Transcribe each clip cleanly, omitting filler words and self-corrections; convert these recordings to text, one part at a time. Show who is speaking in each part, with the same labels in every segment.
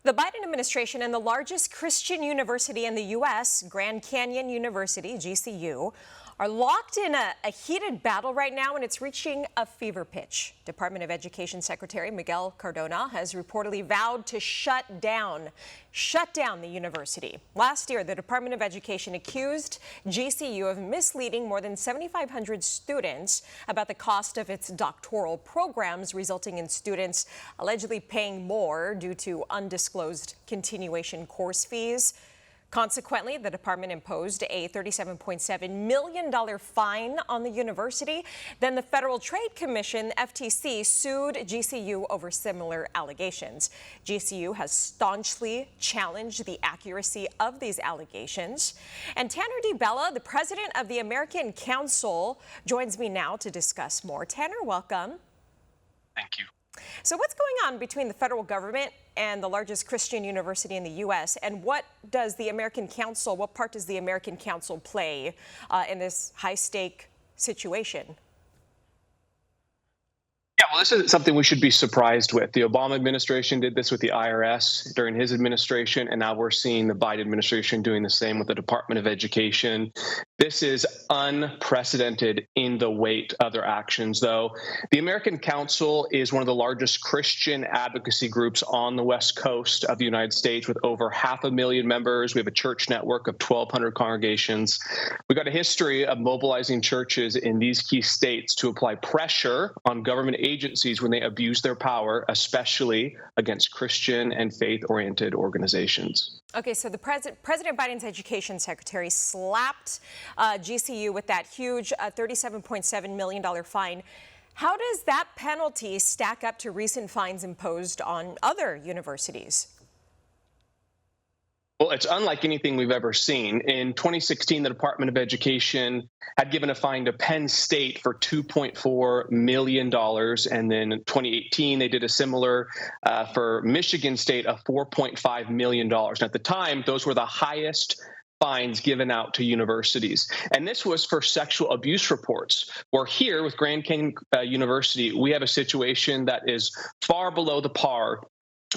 Speaker 1: The Biden administration and the largest Christian university in the U.S., Grand Canyon University, GCU, are locked in a heated battle right now, and it's reaching a fever pitch. Department of Education Secretary Miguel Cardona has reportedly vowed to shut down the university. Last year, the Department of Education accused GCU of misleading more than 7,500 students about the cost of its doctoral programs, resulting in students allegedly paying more due to undisclosed continuation course fees. Consequently, the department imposed a $37.7 million fine on the university. Then the Federal Trade Commission, FTC, sued GCU over similar allegations. GCU has staunchly challenged the accuracy of these allegations. And Tanner DiBella, the president of the American Council, joins me now to discuss more. Tanner, welcome.
Speaker 2: Thank you.
Speaker 1: So what's going on between the federal government and the largest Christian university in the U.S., and what part does the American Council play in this high-stake situation?
Speaker 2: Yeah, well, this isn't something we should be surprised with. The Obama administration did this with the IRS during his administration, and now we're seeing the Biden administration doing the same with the Department of Education. This is unprecedented in the weight of their actions, though. The American Council is one of the largest Christian advocacy groups on the West Coast of the United States, with over 500,000 members. We have a church network of 1,200 congregations. We've got a history of mobilizing churches in these key states to apply pressure on government agencies when they abuse their power, especially against Christian and faith-oriented organizations.
Speaker 1: Okay, so the President Biden's education secretary slapped GCU with that huge $37.7 million fine. How does that penalty stack up to recent fines imposed on other universities?
Speaker 2: Well, it's unlike anything we've ever seen. In 2016, the Department of Education had given a fine to Penn State for $2.4 million. And then in 2018, they did a similar for Michigan State of $4.5 million. And at the time, those were the highest fines given out to universities. And this was for sexual abuse reports. Where here with Grand Canyon University, we have a situation that is far below the par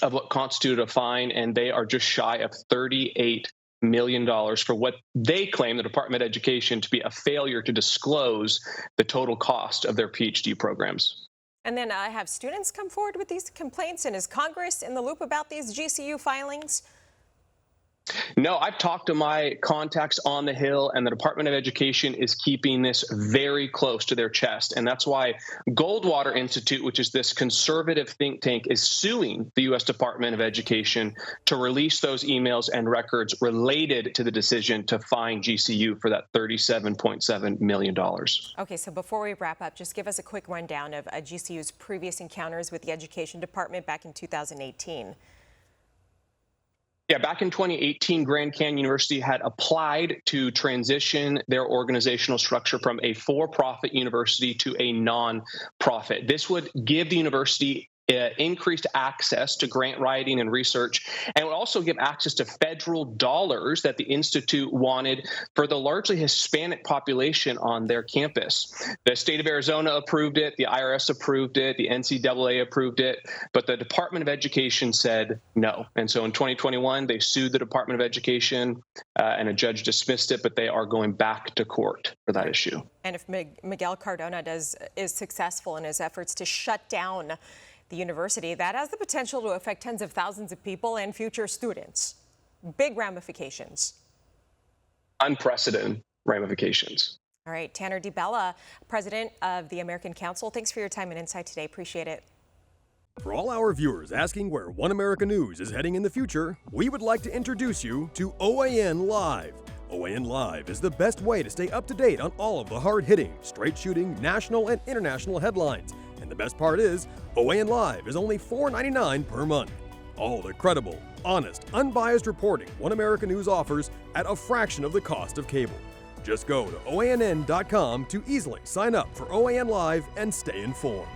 Speaker 2: of what constituted a fine, and they are just shy of $38 million for what they claim, the Department of Education, to be a failure to disclose the total cost of their PhD programs.
Speaker 1: And then have students come forward with these complaints, and is Congress in the loop about these GCU filings?
Speaker 2: No, I've talked to my contacts on the Hill, and the Department of Education is keeping this very close to their chest. And that's why Goldwater Institute, which is this conservative think tank, is suing the U.S. Department of Education to release those emails and records related to the decision to fine GCU for that $37.7 million.
Speaker 1: Okay, so before we wrap up, just give us a quick rundown of GCU's previous encounters with the Education Department back in 2018.
Speaker 2: Yeah, back in 2018, Grand Canyon University had applied to transition their organizational structure from a for-profit university to a non-profit. This would give the university increased access to grant writing and research, and would also give access to federal dollars that the Institute wanted for the largely Hispanic population on their campus. The state of Arizona approved it, the IRS approved it, the NCAA approved it, but the Department of Education said no. And so in 2021, they sued the Department of Education, and a judge dismissed it, but they are going back to court for that issue.
Speaker 1: And if Miguel Cardona is successful in his efforts to shut down the university, that has the potential to affect tens of thousands of people and future students. Big ramifications.
Speaker 2: Unprecedented ramifications.
Speaker 1: All right, Tanner DiBella, president of the American Council, thanks for your time and insight today. Appreciate it.
Speaker 3: For all our viewers asking where One America News is heading in the future, we would like to introduce you to OAN Live. OAN Live is the best way to stay up to date on all of the hard-hitting, straight-shooting, national and international headlines. And the best part is, OAN Live is only $4.99 per month. All the credible, honest, unbiased reporting One America News offers at a fraction of the cost of cable. Just go to OANN.com to easily sign up for OAN Live and stay informed.